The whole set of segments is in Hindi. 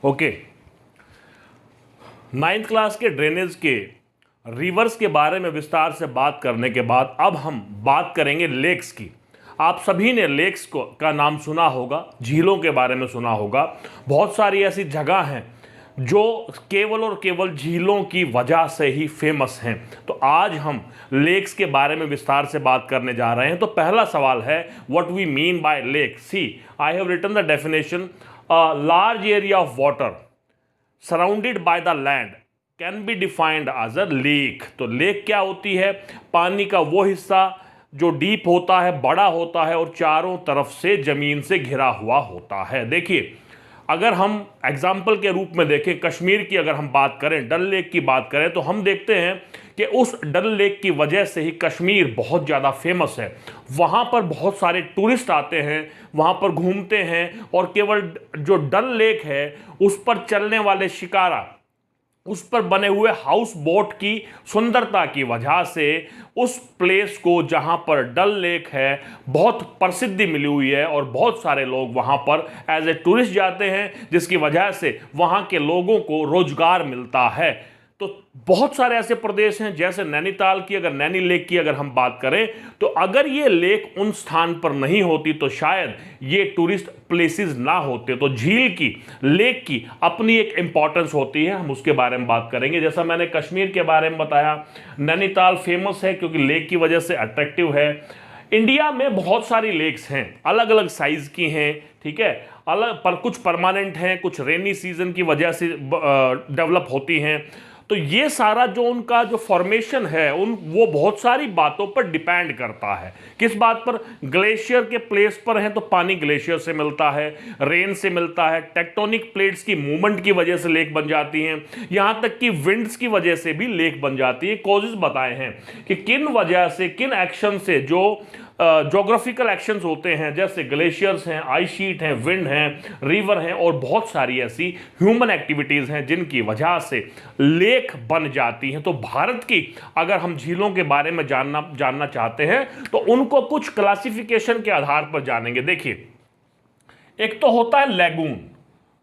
ओके, नाइन्थ क्लास के ड्रेनेज के रिवर्स के बारे में विस्तार से बात करने के बाद अब हम बात करेंगे लेक्स की। आप सभी ने लेक्स का नाम सुना होगा, झीलों के बारे में सुना होगा। बहुत सारी ऐसी जगह हैं जो केवल और केवल झीलों की वजह से ही फेमस हैं। तो आज हम लेक्स के बारे में विस्तार से बात करने जा रहे हैं। तो पहला सवाल है, what we mean by lake. See, I have written the definition, a large area of water surrounded by the land can be defined as a lake. तो लेक क्या होती है? पानी का वो हिस्सा जो डीप होता है, बड़ा होता है और चारों तरफ से जमीन से घिरा हुआ होता है। देखिए, अगर हम एग्जाम्पल के रूप में देखें, कश्मीर की अगर हम बात करें, डल लेक की बात करें, तो हम देखते हैं कि उस डल लेक की वजह से ही कश्मीर बहुत ज़्यादा फेमस है। वहाँ पर बहुत सारे टूरिस्ट आते हैं, वहाँ पर घूमते हैं और केवल जो डल लेक है उस पर चलने वाले शिकारा, उस पर बने हुए हाउस बोट की सुंदरता की वजह से उस प्लेस को, जहां पर डल लेक है, बहुत प्रसिद्धि मिली हुई है और बहुत सारे लोग वहां पर एज ए टूरिस्ट जाते हैं, जिसकी वजह से वहां के लोगों को रोजगार मिलता है। तो बहुत सारे ऐसे प्रदेश हैं, जैसे नैनीताल की, अगर नैनी लेक की अगर हम बात करें, तो अगर ये लेक उन स्थान पर नहीं होती तो शायद ये टूरिस्ट प्लेसेस ना होते। तो झील की, लेक की अपनी एक इंपॉर्टेंस होती है, हम उसके बारे में बात करेंगे। जैसा मैंने कश्मीर के बारे में बताया, नैनीताल फेमस है क्योंकि लेक की वजह से अट्रैक्टिव है। इंडिया में बहुत सारी लेक्स हैं, अलग अलग साइज की हैं, ठीक है, अलग पर कुछ परमानेंट हैं, कुछ रेनी सीजन की वजह से डेवलप होती हैं। तो ये सारा जो उनका जो फॉर्मेशन है वो बहुत सारी बातों पर डिपेंड करता है। किस बात पर? ग्लेशियर के प्लेस पर है तो पानी ग्लेशियर से मिलता है, रेन से मिलता है, टेक्टोनिक प्लेट्स की मूवमेंट की वजह से लेक बन जाती हैं, यहां तक कि विंड्स की वजह से भी लेक बन जाती है। कॉजेज बताए हैं कि किन वजह से, किन एक्शन से, जो जोग्राफिकल एक्शंस होते हैं, जैसे ग्लेशियर्स हैं, आइस शीट हैं, विंड हैं, रिवर हैं और बहुत सारी ऐसी ह्यूमन एक्टिविटीज़ हैं जिनकी वजह से लेक बन जाती हैं। तो भारत की अगर हम झीलों के बारे में जानना चाहते हैं तो उनको कुछ क्लासिफिकेशन के आधार पर जानेंगे। देखिए, एक तो होता है लैगून,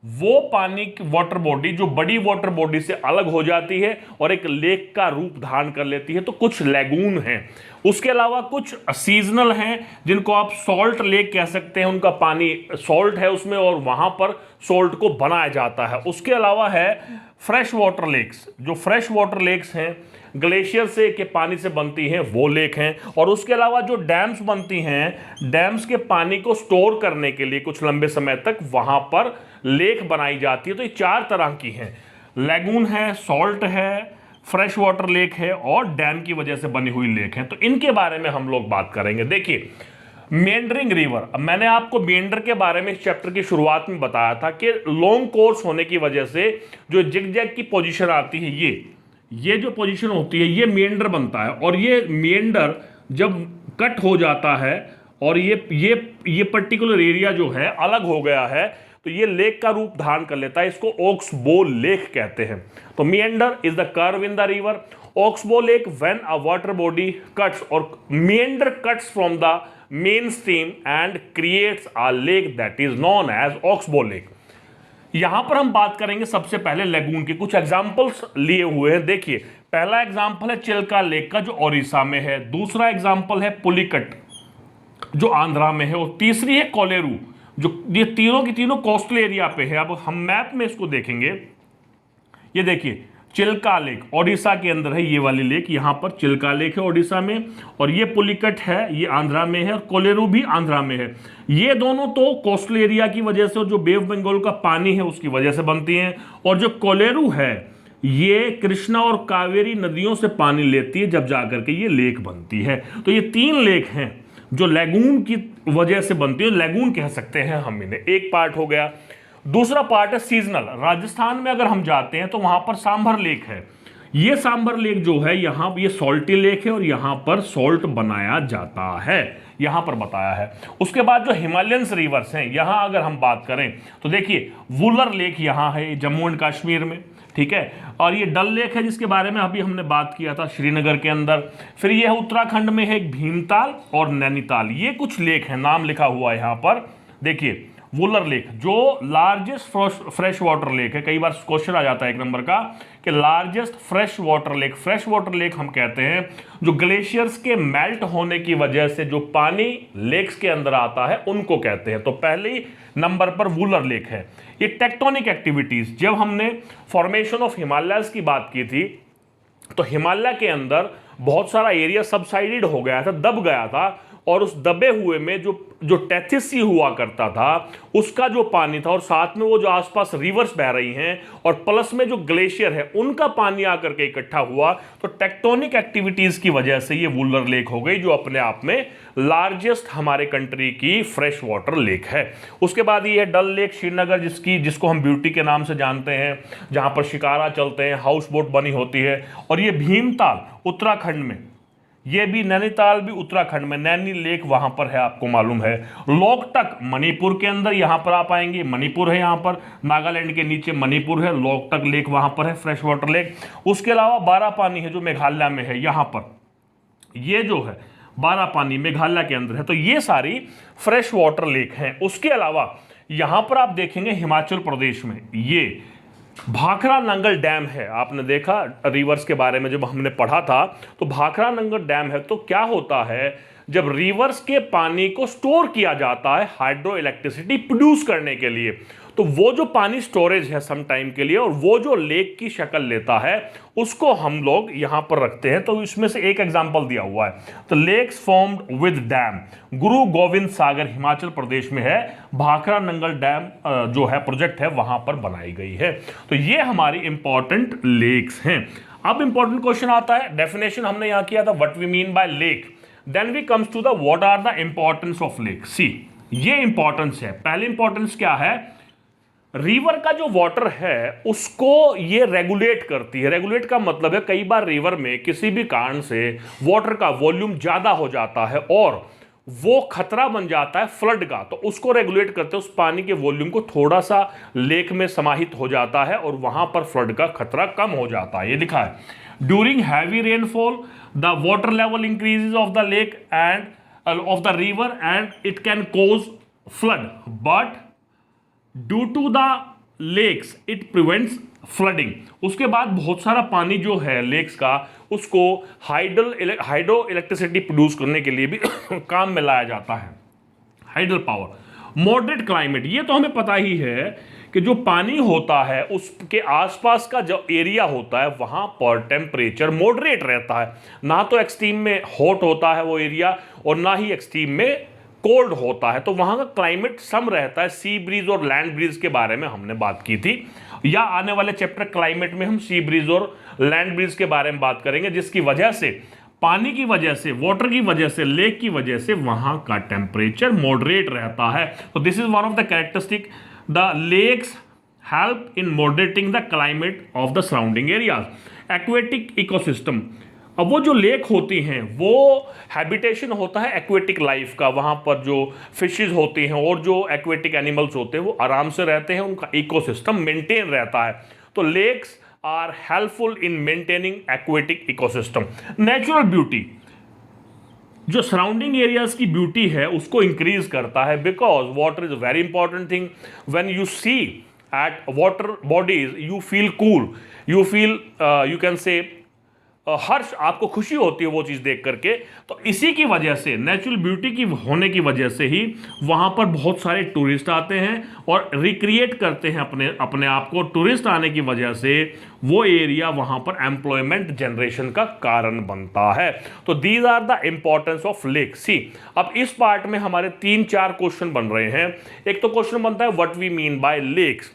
वो पानी की वाटर बॉडी जो बड़ी वाटर बॉडी से अलग हो जाती है और एक लेक का रूप धारण कर लेती है, तो कुछ लैगून हैं। उसके अलावा कुछ सीजनल हैं जिनको आप सॉल्ट लेक कह सकते हैं, उनका पानी सॉल्ट है उसमें और वहां पर सॉल्ट को बनाया जाता है। उसके अलावा है फ्रेश वाटर लेक्स, जो फ्रेश वाटर लेक्स हैं, ग्लेशियर से के पानी से बनती हैं, वो लेक हैं। और उसके अलावा जो डैम्स बनती हैं, डैम्स के पानी को स्टोर करने के लिए कुछ लंबे समय तक वहां पर लेक बनाई जाती है। तो ये चार तरह की हैं, लैगून है, सॉल्ट है, फ्रेश वाटर लेक है और डैम की वजह से बनी हुई लेक है। तो इनके बारे में हम लोग बात करेंगे। देखिए, मेंडरिंग रिवर, अब मैंने आपको मेंडर के बारे में इस चैप्टर की शुरुआत में बताया था कि लॉन्ग कोर्स होने की वजह से जो जिग-जैग की पोजीशन आती है, ये जो पोजीशन होती है, ये मेंडर बनता है। और ये मेंडर जब कट हो जाता है और ये पर्टिकुलर एरिया जो है अलग हो गया है, तो ये लेक का रूप धारण कर लेता है। इसको ऑक्सबो लेक कहते हैं। तो meander is the curve in the river. Oxbow lake when a water body cuts, और meander cuts from the main stream and creates a lake that is known as oxbow lake. यहां पर हम बात करेंगे सबसे पहले लैगून के, कुछ एग्जांपल्स लिए हुए हैं। देखिए, पहला एग्जांपल है चिल्का लेक का, जो ओडिशा में है। दूसरा एग्जांपल है पुलिकट, जो आंध्रा में है। और तीसरी है कोलेरू, जो ये तीनों की तीनों कोस्टल एरिया पे है। अब हम मैप में इसको देखेंगे, ये देखिए चिल्का लेक ओडिशा के अंदर है, ये वाली लेक, यहां पर चिल्का लेक है ओडिशा में, और ये पुलिकट है, ये आंध्रा में है, और कोलेरू भी आंध्रा में है। ये दोनों तो कोस्टल एरिया की वजह से और जो बे ऑफ बंगाल का पानी है उसकी वजह से बनती हैं। और जो कोलेरू है, ये कृष्णा और कावेरी नदियों से पानी लेती है, जब जाकर के ये लेक बनती है। तो ये तीन लेक हैं जो लैगून की वजह से बनती है, लैगून कह सकते हैं हम इन्हें। एक पार्ट हो गया। दूसरा पार्ट है सीजनल। राजस्थान में अगर हम जाते हैं तो वहां पर सांभर लेक है। ये सांभर लेक जो है, यहां ये सॉल्टी लेक है और यहां पर सॉल्ट बनाया जाता है, यहां पर बताया है। उसके बाद जो हिमालयन रिवर्स हैं, यहां अगर हम बात करें तो देखिए वुलर लेक यहां है, जम्मू एंड कश्मीर में, ठीक है। और ये डल लेक है जिसके बारे में अभी हमने बात किया था, श्रीनगर के अंदर। फिर ये है उत्तराखंड में है भीमताल और नैनीताल, ये कुछ लेक है, नाम लिखा हुआ है यहां पर। देखिए वुलर लेक जो लार्जेस्ट फ्रेश वाटर लेक है, कई बार क्वेश्चन आ जाता है एक नंबर का कि लार्जेस्ट फ्रेश वाटर लेक हम कहते हैं जो ग्लेशियर्स के मेल्ट होने की वजह से जो पानी लेक्स के अंदर आता है उनको कहते हैं। तो पहले नंबर पर वुलर लेक है। ये टेक्टोनिक एक्टिविटीज, जब हमने फॉर्मेशन ऑफ हिमालयस की बात की थी तो हिमालय के अंदर बहुत सारा एरिया सबसाइडेड हो गया था, दब गया था, और उस दबे हुए में जो टेथिस सी हुआ करता था उसका जो पानी था, और साथ में वो जो आसपास रिवर्स बह रही हैं और प्लस में जो ग्लेशियर है उनका पानी आकर के इकट्ठा हुआ, तो टेक्टोनिक एक्टिविटीज की वजह से ये वुलर लेक हो गई जो अपने आप में लार्जेस्ट हमारे कंट्री की फ्रेश वाटर लेक है। उसके बाद ये डल लेक श्रीनगर, जिसको हम ब्यूटी के नाम से जानते हैं, जहां पर शिकारा चलते हैं, हाउस बोट बनी होती है। और ये भीमताल उत्तराखंड में, ये भी नैनीताल भी उत्तराखंड में, नैनी लेक वहां पर है, आपको मालूम है। लोकटक मणिपुर के अंदर, यहां पर आप आएंगे, मणिपुर है, यहां पर नागालैंड के नीचे मणिपुर है, लोकटक लेक वहां पर है, फ्रेश वाटर लेक। उसके अलावा बारापानी है जो मेघालय में है, यहां पर ये जो है बारापानी मेघालय के अंदर है। तो ये सारी फ्रेश वाटर लेक हैं। उसके अलावा यहां पर आप देखेंगे हिमाचल प्रदेश में ये भाखरा नंगल डैम है। आपने देखा रिवर्स के बारे में जब हमने पढ़ा था तो भाखरा नंगल डैम है। तो क्या होता है, जब रिवर्स के पानी को स्टोर किया जाता है हाइड्रो इलेक्ट्रिसिटी प्रोड्यूस करने के लिए, तो वो जो पानी स्टोरेज है सम टाइम के लिए और वो जो लेक की शक्ल लेता है उसको हम लोग यहां पर रखते हैं। तो इसमें से एक एग्जांपल दिया हुआ है, तो लेक्स फॉर्म्ड विद डैम, गुरु गोविंद सागर हिमाचल प्रदेश में है, भाखरा नंगल डैम जो है प्रोजेक्ट है वहां पर बनाई गई है। तो ये हमारी इंपॉर्टेंट लेक्स हैं। अब इंपॉर्टेंट क्वेश्चन आता है, डेफिनेशन हमने यहां किया था what we mean by lake, then we comes to the what are the importance of lake. See, ये इंपॉर्टेंस है। पहली इंपॉर्टेंस क्या है, रिवर का जो वाटर है उसको ये रेगुलेट करती है। रेगुलेट का मतलब है कई बार रिवर में किसी भी कारण से वाटर का वॉल्यूम ज्यादा हो जाता है और वो खतरा बन जाता है फ्लड का, तो उसको रेगुलेट करते हैं, उस पानी के वॉल्यूम को थोड़ा सा लेक में समाहित हो जाता है और वहां पर फ्लड का खतरा कम हो जाता है। ये लिखा है during heavy rainfall the water level increases of the lake and of the river and it can cause flood, but due to the lakes it prevents flooding. उसके बाद बहुत सारा पानी जो है लेक्स का उसको हाइड्रो इलेक्ट्रिसिटी प्रोड्यूस करने के लिए भी काम में लाया जाता है, हाइडल पावर। मॉडरेट क्लाइमेट, ये तो हमें पता ही है कि जो पानी होता है उसके आसपास का जो एरिया होता है वहां पर टेम्परेचर मॉडरेट रहता है, ना तो एक्सट्रीम में हॉट होता है वो एरिया और ना ही एक्सट्रीम में कोल्ड होता है, तो वहां का क्लाइमेट सम रहता है। सी ब्रीज और लैंड ब्रीज के बारे में हमने बात की थी, या आने वाले चैप्टर क्लाइमेट में हम सी ब्रीज और लैंड ब्रीज के बारे में बात करेंगे, जिसकी वजह से पानी की वजह से, वाटर की वजह से, लेक की वजह से वहां का टेम्परेचर मॉडरेट रहता है। तो this is one of the characteristic, the lakes help in moderating the climate of the surrounding areas. Aquatic ecosystem, अब वो जो लेक होती हैं वो हैबिटेशन होता है एक्वेटिक लाइफ का, वहाँ पर जो फिशेज होती हैं और जो एक्वेटिक एनिमल्स होते हैं वो आराम से रहते हैं, उनका इकोसिस्टम मेंटेन रहता है। तो lakes are helpful in maintaining aquatic ecosystem. Natural beauty, जो सराउंडिंग एरियाज की ब्यूटी है उसको इंक्रीज करता है, because water is a very important thing. When you see at water bodies you feel cool, you feel you can say harsh, आपको खुशी होती है वो चीज़ देख करके। तो इसी की वजह से, नेचुरल ब्यूटी की होने की वजह से ही वहाँ पर बहुत सारे टूरिस्ट आते हैं और रिक्रिएट करते हैं अपने आप को। टूरिस्ट आने की वजह से वो एरिया वहाँ पर एम्प्लॉयमेंट जनरेशन का कारण बनता है। तो these are the importance of lake. See, अब इस पार्ट में हमारे 3-4 क्वेश्चन बन रहे हैं। एक तो क्वेश्चन बनता है what we mean by lakes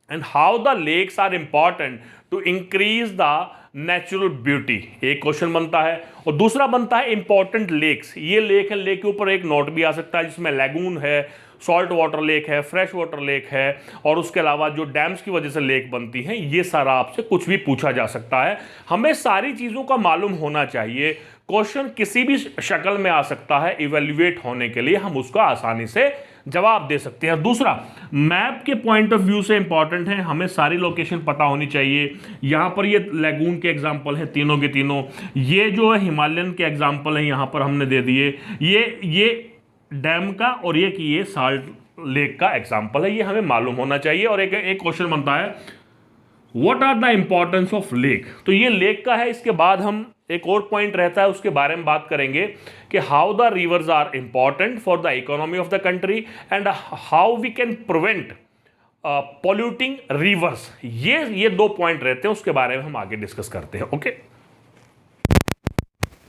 and how the lakes are important to increase the natural beauty, एक क्वेश्चन बनता है। और दूसरा बनता है इंपॉर्टेंट लेक्स, ये लेक है, लेक के ऊपर एक नोट भी आ सकता है जिसमें लैगून है, सॉल्ट वाटर लेक है, फ्रेश वाटर लेक है, और उसके अलावा जो डैम्स की वजह से लेक बनती हैं, ये सारा आपसे कुछ भी पूछा जा सकता है। हमें सारी चीज़ों का मालूम होना चाहिए। क्वेश्चन किसी भी शक्ल में आ सकता है, इवेल्युएट होने के लिए हम उसका आसानी से जवाब दे सकते हैं। दूसरा, मैप के पॉइंट ऑफ व्यू से इंपॉर्टेंट है, हमें सारी लोकेशन पता होनी चाहिए। यहाँ पर ये लैगून के एग्जांपल है तीनों के तीनों, ये जो है हिमालयन के एग्जांपल हैं यहाँ पर हमने दे दिए, ये डैम का और ये कि ये साल्ट लेक का एग्जाम्पल है, ये हमें मालूम होना चाहिए। और एक क्वेश्चन बनता है, what are the importance of lake. तो ये लेक का है। इसके बाद हम एक और पॉइंट रहता है, उसके बारे में बात करेंगे कि how the rivers are important for the economy of the country and how we can prevent polluting rivers. ये दो पॉइंट रहते हैं, उसके बारे में हम आगे डिस्कस करते हैं। ओके।